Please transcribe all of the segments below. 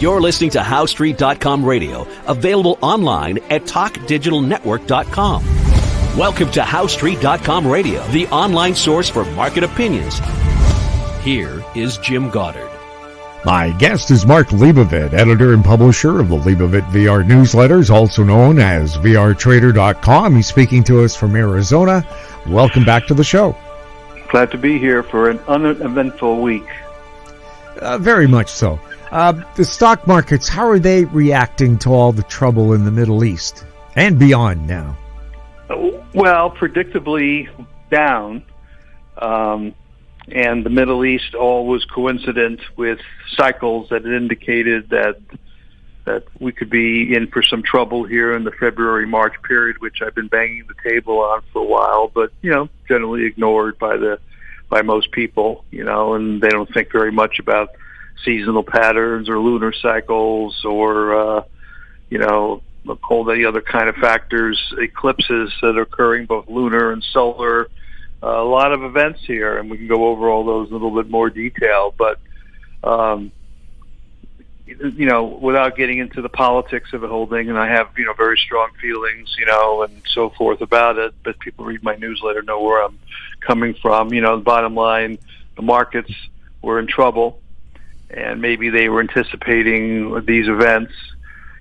You're listening to HowStreet.com radio, available online at TalkDigitalNetwork.com. Welcome to HowStreet.com radio, the online source for market opinions. Here is Jim Goddard. My guest is Mark Leibovit, editor and publisher of the Leibovit VR newsletters, also known as VRTrader.com. He's speaking to us from Arizona. Welcome back to the show. Glad to be here for an uneventful week. Very much so. The stock markets, how are they reacting to all the trouble in the Middle East and beyond now? Well, predictably down. And the Middle East all was coincident with cycles that indicated that we could be in for some trouble here in the February-March period, which I've been banging the table on for a while, but, generally ignored by most people, and they don't think very much about seasonal patterns or lunar cycles or, all the other kind of factors, eclipses that are occurring, both lunar and solar. A lot of events here, and we can go over all those in a little bit more detail. But, without getting into the politics of the whole thing, and I have, very strong feelings, and so forth about it, but people read my newsletter know where I'm coming from. The bottom line, the markets were in trouble, and maybe they were anticipating these events.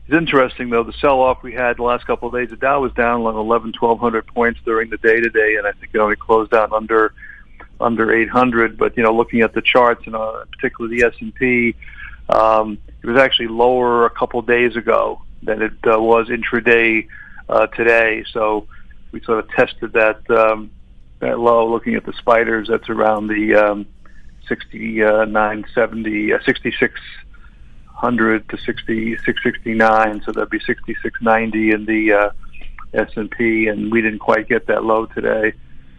It's interesting, though, the sell-off we had the last couple of days, the Dow was down like 1,100 points during the day today, and I think it only closed down under 800. But, looking at the charts, and particularly the S&P, it was actually lower a couple of days ago than it was intraday today. So we sort of tested that low, looking at the spiders. That's around the 6,600 to 669, so that'd be 6,690 in the S&P, and we didn't quite get that low today.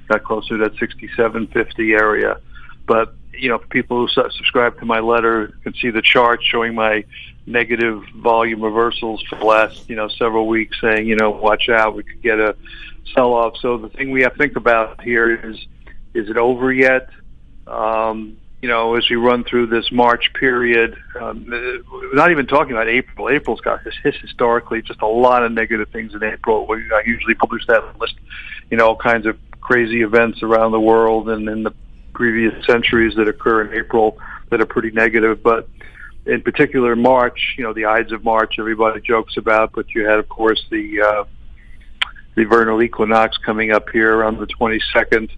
Got closer to that 6,750 area. But for people who subscribe to my letter can see the chart showing my negative volume reversals for the last several weeks, saying watch out, we could get a sell-off. So the thing we have to think about here is it over yet? As we run through this March period, we're not even talking about April. April's got historically just a lot of negative things in April. I usually publish that list, all kinds of crazy events around the world and in the previous centuries that occur in April that are pretty negative. But in particular, March, the Ides of March, everybody jokes about, but you had, of course, the vernal equinox coming up here around the 22nd.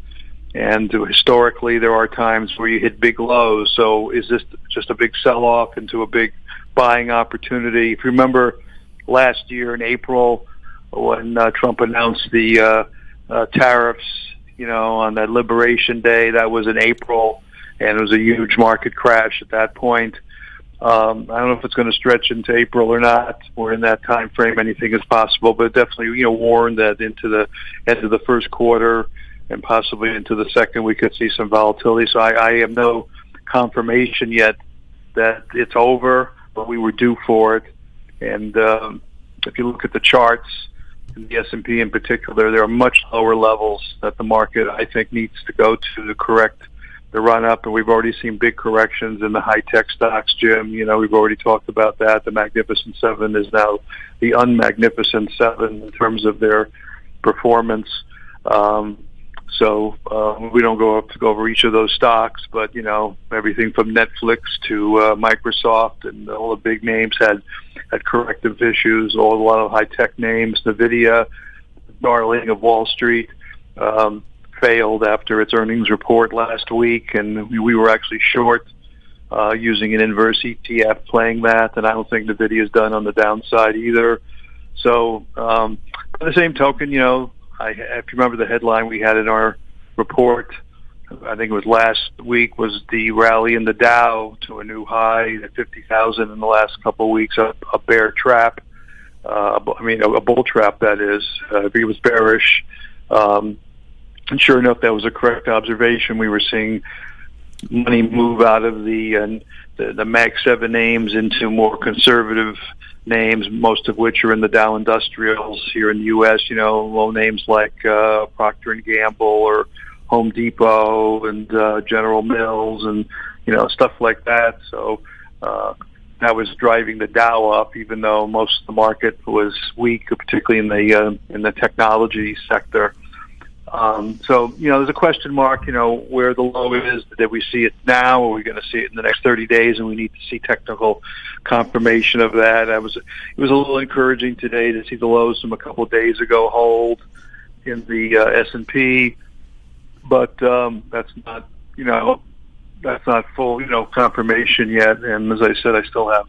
And historically, there are times where you hit big lows. So is this just a big sell-off into a big buying opportunity? If you remember last year in April when Trump announced the tariffs, on that Liberation Day, that was in April, and it was a huge market crash at that point. I don't know if it's going to stretch into April or not, or in that time frame anything is possible, but definitely, warned that into the end of the first quarter and possibly into the second, we could see some volatility. So I have no confirmation yet that it's over, but we were due for it. And if you look at the charts, in the S&P in particular, there are much lower levels that the market, I think, needs to go to correct the run-up. And we've already seen big corrections in the high-tech stocks, Jim. We've already talked about that. The Magnificent Seven is now the Unmagnificent Seven in terms of their performance. So we don't go over each of those stocks, but everything from Netflix to Microsoft and all the big names had corrective issues. A lot of high tech names, Nvidia, darling of Wall Street, failed after its earnings report last week, and we were actually short using an inverse ETF playing that, and I don't think Nvidia's done on the downside either. So by the same token, if you remember the headline we had in our report, I think it was last week, was the rally in the Dow to a new high at 50,000 in the last couple of weeks, a bear trap. A bull trap, that is. If it was bearish. And sure enough, that was a correct observation. We were seeing money move out of the Mag 7 names into more conservative names, most of which are in the Dow Industrials here in the U.S., low names like Procter & Gamble or Home Depot and General Mills and, stuff like that. So that was driving the Dow up, even though most of the market was weak, particularly in the technology sector. So, there's a question mark, where the low is. Did we see it now, or are we going to see it in the next 30 days, and we need to see technical confirmation of that? It was a little encouraging today to see the lows from a couple of days ago hold in the S&P, but that's not full, confirmation yet. And as I said, I still have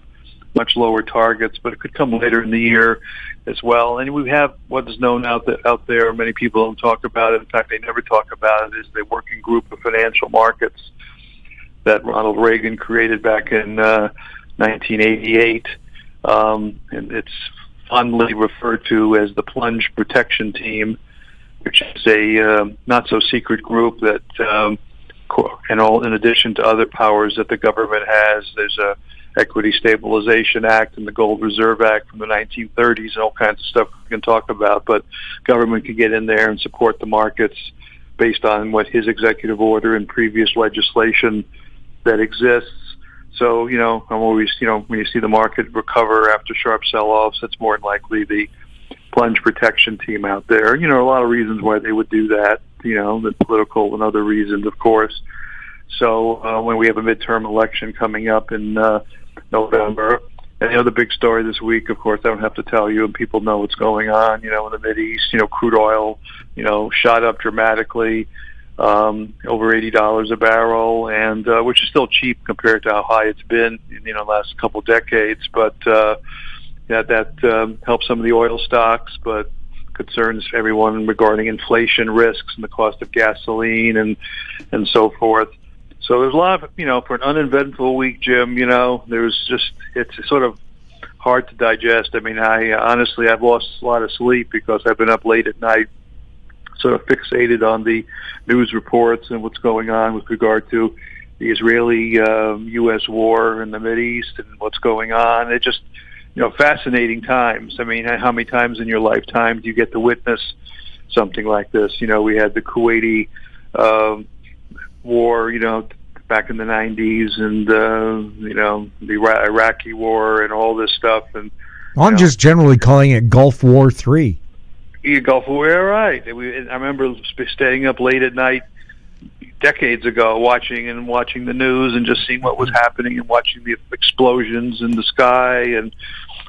much lower targets, but it could come later in the year as well. And we have what is known out there. Many people don't talk about it. In fact, they never talk about it. Is the working group of financial markets that Ronald Reagan created back in 1988, and it's fondly referred to as the Plunge Protection Team, which is a not so secret group that, in addition to other powers that the government has, there's a Equity Stabilization Act and the Gold Reserve Act from the 1930s and all kinds of stuff we can talk about. But government can get in there and support the markets based on what his executive order and previous legislation that exists. So, I'm always, when you see the market recover after sharp sell-offs, it's more than likely the Plunge Protection Team out there. A lot of reasons why they would do that, the political and other reasons, of course. So when we have a midterm election coming up in November, and the other big story this week, of course, I don't have to tell you, and people know what's going on, in the Mideast. Crude oil, shot up dramatically, over $80 a barrel, and which is still cheap compared to how high it's been in the last couple decades. But that helps some of the oil stocks, but concerns everyone regarding inflation risks and the cost of gasoline and so forth. So there's a lot of, for an uneventful week, Jim, it's sort of hard to digest. I mean, I've lost a lot of sleep because I've been up late at night, sort of fixated on the news reports and what's going on with regard to the Israeli-U.S. war in the Mideast and what's going on. It just, fascinating times. I mean, how many times in your lifetime do you get to witness something like this? We had the Kuwaiti war, back in the 90s, and the Iraqi war and all this stuff. And I'm just generally calling it Gulf War 3. Yeah, Gulf War, right. I remember staying up late at night decades ago watching the news and just seeing what was happening and watching the explosions in the sky and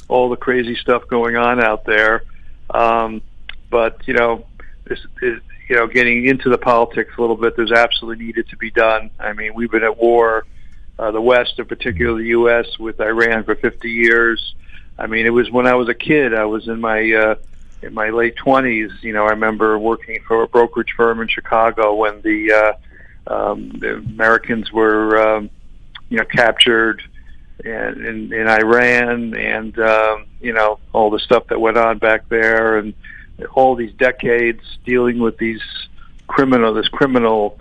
all the crazy stuff going on out there. But, this is, getting into the politics a little bit, there's absolutely needed to be done. I mean, we've been at war, the West, in particular the U.S., with Iran for 50 years. I mean, it was when I was a kid. I was in my late 20s. I remember working for a brokerage firm in Chicago when the Americans were, captured in Iran, and all the stuff that went on back there, and all these decades dealing with this criminal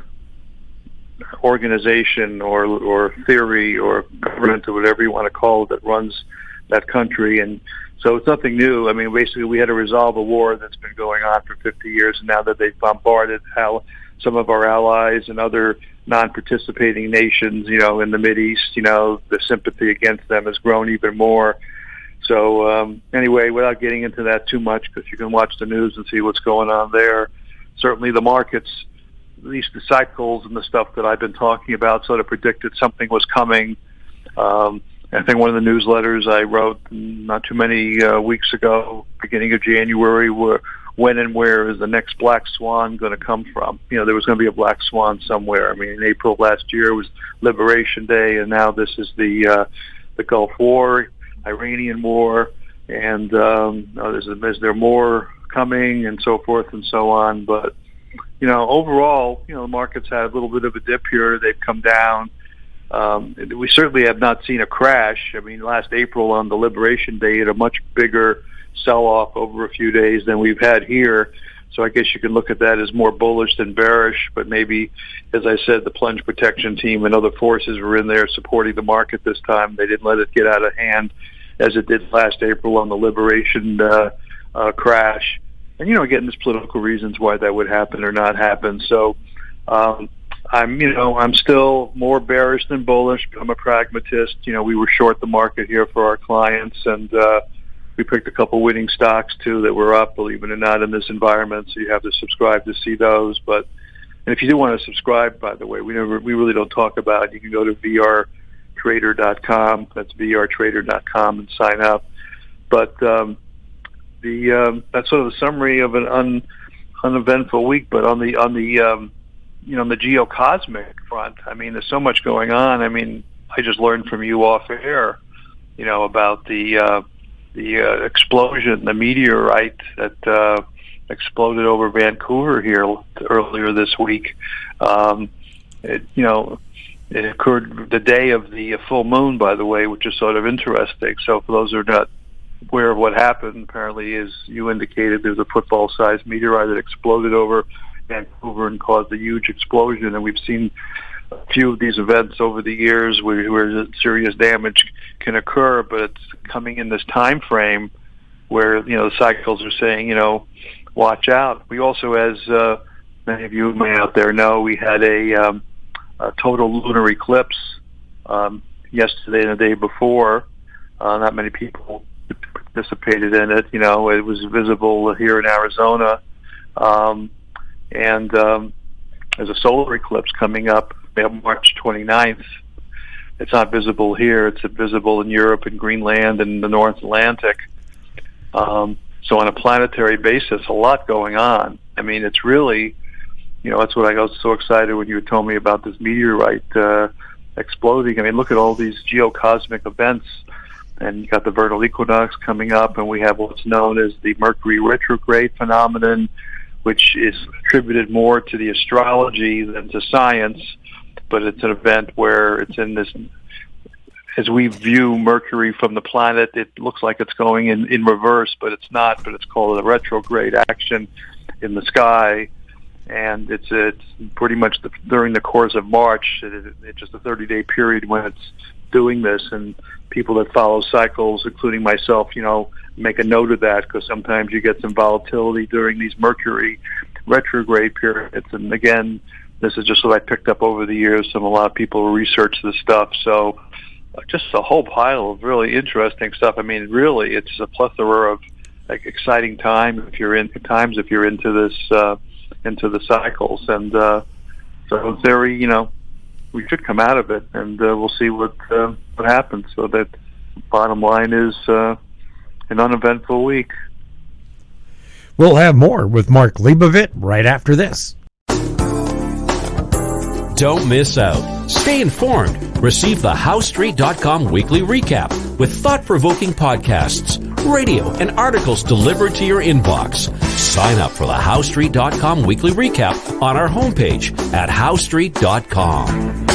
organization or theory or government or whatever you want to call it that runs that country. And so it's nothing new. I mean, basically we had to resolve a war that's been going on for 50 years, and now that they've bombarded some of our allies and other non-participating nations, in the Mideast, the sympathy against them has grown even more. So anyway, without getting into that too much, because you can watch the news and see what's going on there, certainly the markets, at least the cycles and the stuff that I've been talking about, sort of predicted something was coming. I think one of the newsletters I wrote not too many weeks ago, beginning of January, were when and where is the next black swan going to come from? There was going to be a black swan somewhere. I mean, in April of last year was Liberation Day, and now this is the Gulf War, Iranian war, and is there more coming, and so forth and so on. But overall, the markets had a little bit of a dip here. They've come down. We certainly have not seen a crash. I mean, last April on the Liberation Day had a much bigger sell-off over a few days than we've had here. So I guess you can look at that as more bullish than bearish, but maybe, as I said, the Plunge Protection Team and other forces were in there supporting the market this time. They didn't let it get out of hand as it did last April on the Liberation crash. And, again, there's political reasons why that would happen or not happen. So, I'm still more bearish than bullish. I'm a pragmatist. We were short the market here for our clients, and we picked a couple winning stocks too that were up, believe it or not, in this environment. So you have to subscribe to see those. And if you do want to subscribe, by the way, we really don't talk about it. You can go to vrtrader.com. That's vrtrader.com and sign up. But that's sort of a summary of an uneventful week. But on the geocosmic front, there's so much going on. I just learned from you off air, about the explosion, the meteorite that exploded over Vancouver here earlier this week. It occurred the day of the full moon, by the way, which is sort of interesting. So for those who are not aware of what happened, apparently, as you indicated, there's a football-sized meteorite that exploded over Vancouver and caused a huge explosion. And we've seen a few of these events over the years where serious damage can occur, but it's coming in this time frame where the cycles are saying watch out. We also, as many of you may out there know, we had a total lunar eclipse yesterday and the day before. Not many people participated in it. It was visible here in Arizona, and there's a solar eclipse coming up March 29th. It's not visible here. It's visible in Europe and Greenland and the North Atlantic. So on a planetary basis, a lot going on. It's really, that's what I was so excited when you told me about this meteorite exploding. Look at all these geocosmic events, and you got the vernal equinox coming up, and we have what's known as the Mercury retrograde phenomenon, which is attributed more to the astrology than to science, but it's an event where it's in this, as we view Mercury from the planet, it looks like it's going in reverse, but it's not, but it's called a retrograde action in the sky, and it's pretty much during the course of March. It's just a 30-day period when it's doing this, and people that follow cycles, including myself, make a note of that, because sometimes you get some volatility during these Mercury retrograde periods. And again, this is just what I picked up over the years from a lot of people who research this stuff. So just a whole pile of really interesting stuff. Really, it's a plethora of exciting time if you're into this into the cycles, and so it's very we should come out of it, and we'll see what happens. So that bottom line is an uneventful week. We'll have more with Mark Leibovit right after this. Don't miss out. Stay informed. Receive the HowStreet.com weekly recap with thought-provoking podcasts, radio, and articles delivered to your inbox. Sign up for the HowStreet.com weekly recap on our homepage at HowStreet.com.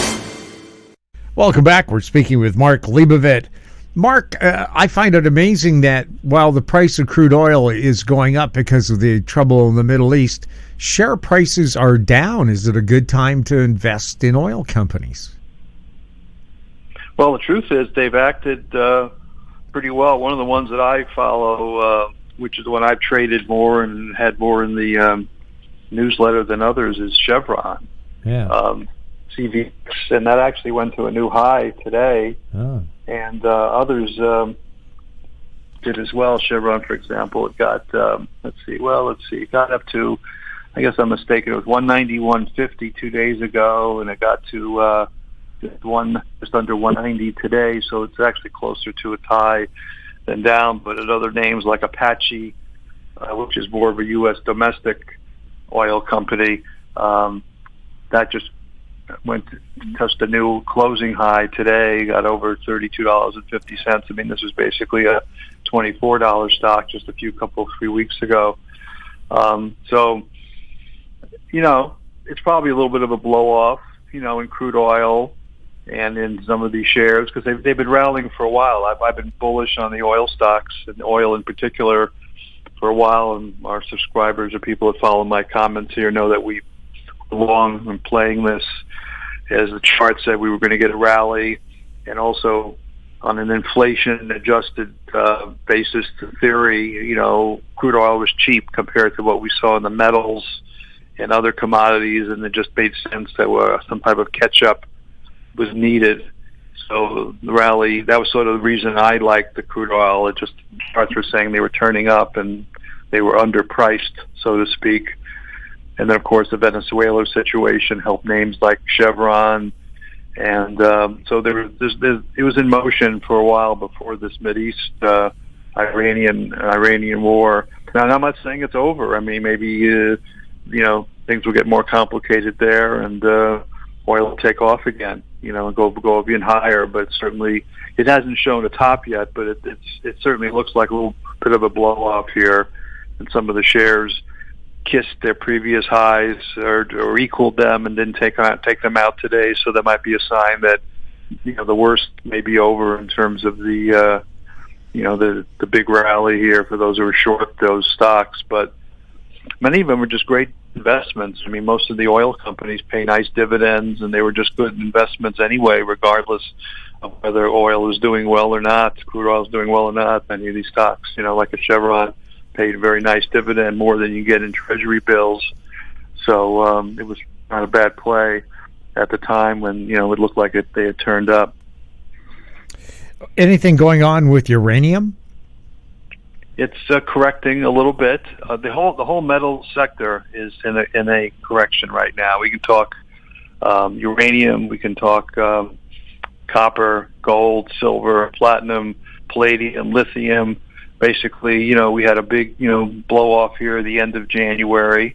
Welcome back. We're speaking with Mark Leibovit. Mark, I find it amazing that while the price of crude oil is going up because of the trouble in the Middle East, share prices are down. Is it a good time to invest in oil companies? Well, the truth is they've acted pretty well. One of the ones that I follow, which is the one I've traded more and had more in the newsletter than others, is Chevron. Yeah. CVX, and that actually went to a new high today. Oh. And others did as well. Chevron, for example, it got, it got up to, I guess I'm mistaken, it was 191.50 2 days ago, and it got to just under 190 today, so it's actually closer to its high than down. But at other names like Apache, which is more of a U.S. domestic oil company, that just touched a new closing high today, got over $32.50. This was basically a $24 stock just a few weeks ago. So, it's probably a little bit of a blow off, in crude oil and in some of these shares, because they've been rallying for a while. I've been bullish on the oil stocks, and oil in particular, for a while, and our subscribers or people that follow my comments here know that we've long been playing this, as the chart said, we were going to get a rally, and also on an inflation-adjusted basis to theory, crude oil was cheap compared to what we saw in the metals and other commodities, and it just made sense that some type of catch-up was needed. So the rally, that was sort of the reason I liked the crude oil. It just, charts were saying they were turning up and they were underpriced, so to speak. And then, of course, the Venezuela situation helped names like Chevron. And so it was in motion for a while before this Mideast Iranian war. Now, I'm not saying it's over. I mean, maybe things will get more complicated there, and oil will take off again. And go even higher. But certainly, it hasn't shown a top yet. But it certainly looks like a little bit of a blow off here, and some of the shares kissed their previous highs or equaled them and didn't take them out today. So that might be a sign that the worst may be over in terms of the big rally here for those who are short those stocks. But many of them are just great investments. I mean, most of the oil companies pay nice dividends, and they were just good investments anyway, regardless of whether oil is doing well or not, crude oil is doing well or not. Many of these stocks, like a Chevron, paid a very nice dividend, more than you get in treasury bills. So it was not a bad play at the time when it looked like they had turned up. Anything going on with uranium? It's correcting a little bit. The whole metal sector is in a correction right now. We can talk uranium, we can talk copper, gold, silver, platinum, palladium, lithium. Basically, we had a big, blow off here at the end of January,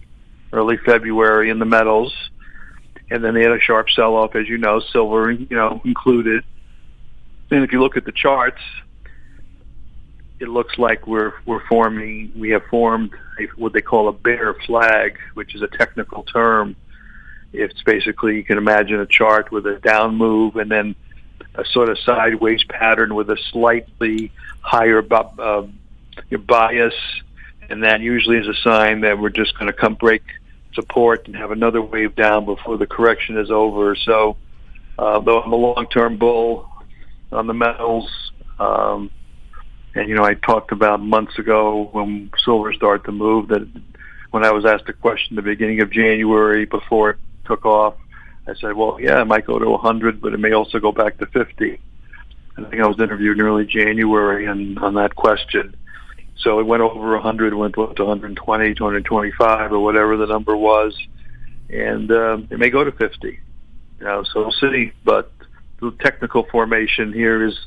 early February in the metals, and then they had a sharp sell off, as silver, included. And if you look at the charts, it looks like we have formed what they call a bear flag, which is a technical term. It's basically, you can imagine a chart with a down move and then a sort of sideways pattern with a slightly higher bias, and that usually is a sign that we're just going to come break support and have another wave down before the correction is over. So though I'm a long-term bull on the metals, and I talked about months ago when silver started to move, that when I was asked a question at the beginning of January before it took off, I said, well, yeah, it might go to 100, but it may also go back to 50. And I think I was interviewed in early January on that question. So it went over 100, went to 120, 225, or whatever the number was. And it may go to 50. So we'll see. But the technical formation here is,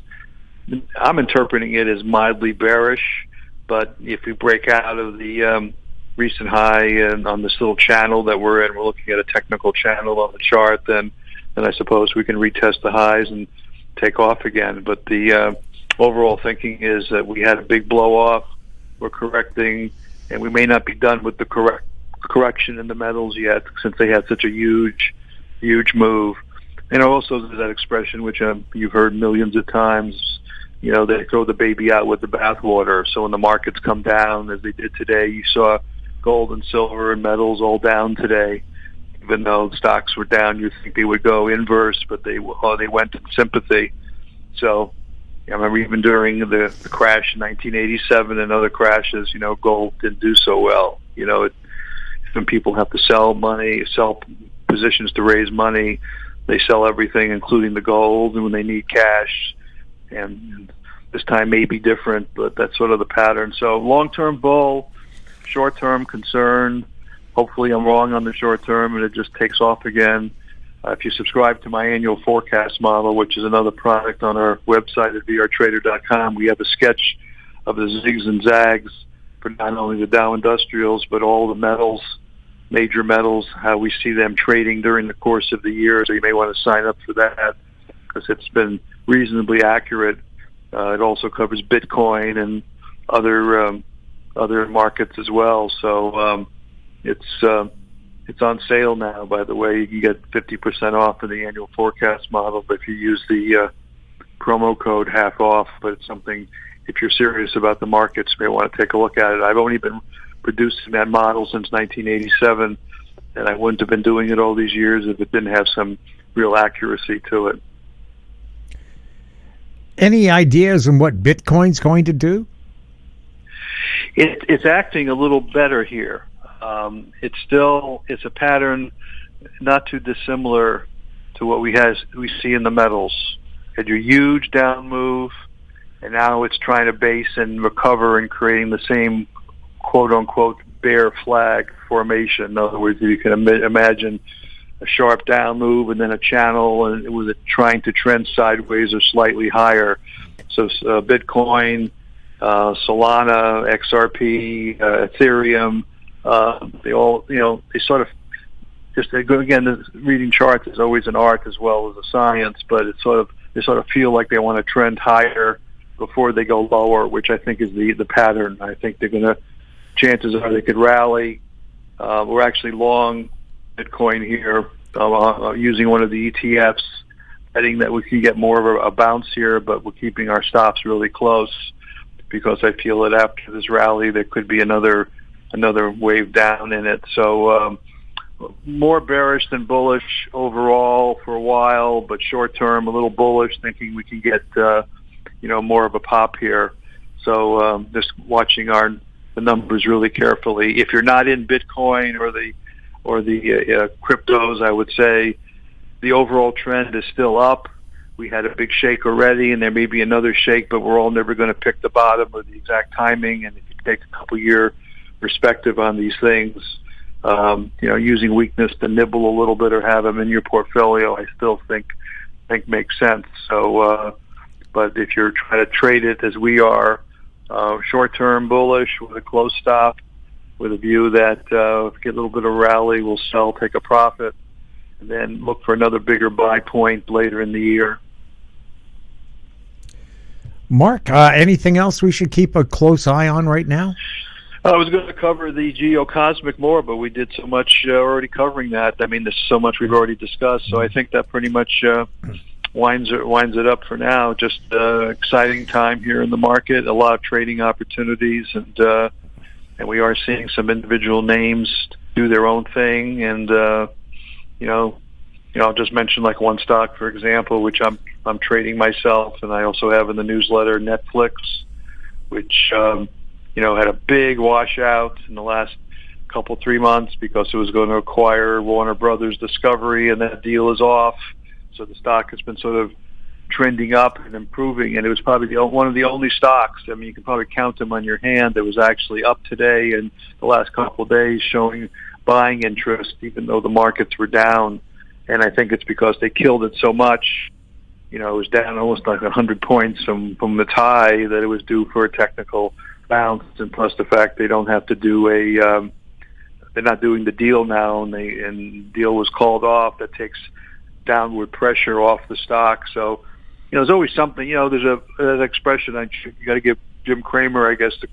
I'm interpreting it as mildly bearish. But if we break out of the recent high and on this little channel that we're in, we're looking at a technical channel on the chart, then I suppose we can retest the highs and take off again. But the overall thinking is that we had a big blow off, we're correcting, and we may not be done with the correction in the metals yet, since they had such a huge move. And also there's that expression which you've heard millions of times, they throw the baby out with the bathwater. So when the markets come down, as they did today, you saw gold and silver and metals all down today. Even though stocks were down, you'd think they would go inverse, but they went in sympathy. So I remember even during the crash in 1987 and other crashes, gold didn't do so well. When people have to sell positions to raise money, they sell everything, including the gold, and when they need cash. And this time may be different, but that's sort of the pattern. So long-term bull, short-term concern. Hopefully I'm wrong on the short term and it just takes off again. If you subscribe to my annual forecast model, which is another product on our website at vrtrader.com, we have a sketch of the zigs and zags for not only the Dow Industrials, but all the metals, major metals, how we see them trading during the course of the year. So you may want to sign up for that because it's been reasonably accurate. It also covers Bitcoin and other markets as well. So it's on sale now, by the way. You can get 50% off of the annual forecast model, but if you use the promo code half off. But it's something, if you're serious about the markets, you may want to take a look at it. I've only been producing that model since 1987, and I wouldn't have been doing it all these years if it didn't have some real accuracy to it. Any ideas on what Bitcoin's going to do? It's acting a little better here. It's a pattern not too dissimilar to what we see in the metals. Had your huge down move, and now it's trying to base and recover and creating the same quote unquote bear flag formation. In other words, you can imagine a sharp down move and then a channel, and with it trying to trend sideways or slightly higher. So Bitcoin, Solana, XRP, Ethereum, they all, they sort of again, reading charts is always an art as well as a science, but they sort of feel like they want to trend higher before they go lower, which I think is the pattern. I think chances are they could rally. We're actually long Bitcoin here, using one of the ETFs, betting that we can get more of a bounce here, but we're keeping our stops really close because I feel that after this rally there could be another wave down in it. So more bearish than bullish overall for a while, but short term a little bullish, thinking we can get more of a pop here. So just watching the numbers really carefully. If you're not in Bitcoin or the cryptos, I would say the overall trend is still up. We had a big shake already, and there may be another shake, but we're all never going to pick the bottom or the exact timing. And if you take a couple-year perspective on these things, using weakness to nibble a little bit or have them in your portfolio, I still think makes sense. So, but if you're trying to trade it as we are, short-term bullish with a close stop, with a view that if we get a little bit of rally, we'll sell, take a profit, and then look for another bigger buy point later in the year. Mark, anything else we should keep a close eye on right now? I was going to cover the geocosmic more, but we did so much already covering that. I mean, there's so much we've already discussed, so I think that pretty much winds it up for now. Just exciting time here in the market, a lot of trading opportunities, and we are seeing some individual names do their own thing. And I'll just mention like one stock, for example, which I'm trading myself, and I also have in the newsletter Netflix, which had a big washout in the last 3 months because it was going to acquire Warner Brothers Discovery, and that deal is off. So the stock has been sort of trending up and improving, and it was probably one of the only stocks, I mean, you can probably count them on your hand, that was actually up today and the last couple of days showing buying interest, even though the markets were down. And I think it's because they killed it so much. It was down almost like 100 points from its high, that it was due for a technical bounce, and plus the fact they don't have to do they're not doing the deal now, and the deal was called off. That takes downward pressure off the stock. So, there's always something. There's an expression. You got to give Jim Cramer, I guess, the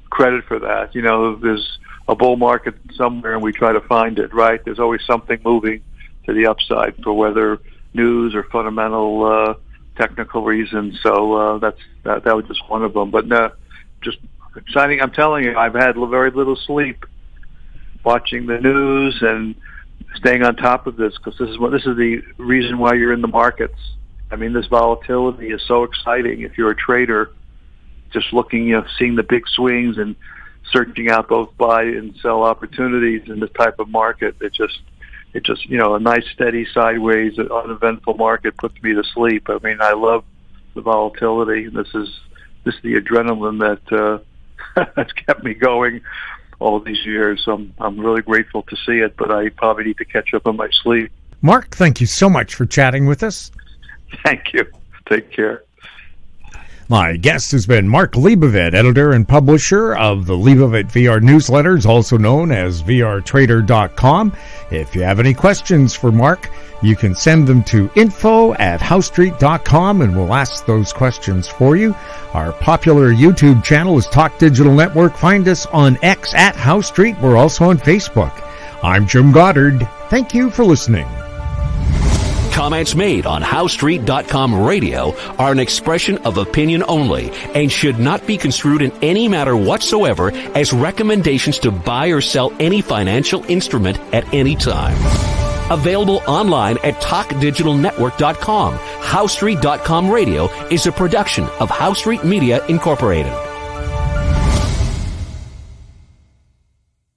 credit for that. There's a bull market somewhere, and we try to find it. Right? There's always something moving to the upside, for whether news or fundamental technical reasons. So that was just one of them. But no, just exciting. I'm telling you, I've had very little sleep watching the news and staying on top of this, because this is the reason why you're in the markets. I mean, this volatility is so exciting if you're a trader, just looking, seeing the big swings and searching out both buy and sell opportunities in this type of market. It just a nice steady sideways uneventful market puts me to sleep. I mean, I love the volatility. This is the adrenaline that has kept me going all these years. So I'm really grateful to see it, but I probably need to catch up on my sleep. Mark, thank you so much for chatting with us. Thank you. Take care. My guest has been Mark Leibovit, editor and publisher of the Leibovit VR newsletters, also known as vrtrader.com. If you have any questions for Mark, you can send them to info@housestreet.com, and we'll ask those questions for you. Our popular YouTube channel is Talk Digital Network. Find us on X @Housestreet. We're also on Facebook. I'm Jim Goddard. Thank you for listening. Comments made on Housestreet.com radio are an expression of opinion only and should not be construed in any matter whatsoever as recommendations to buy or sell any financial instrument at any time. Available online at TalkDigitalNetwork.com. Housestreet.com radio is a production of House Street Media Incorporated.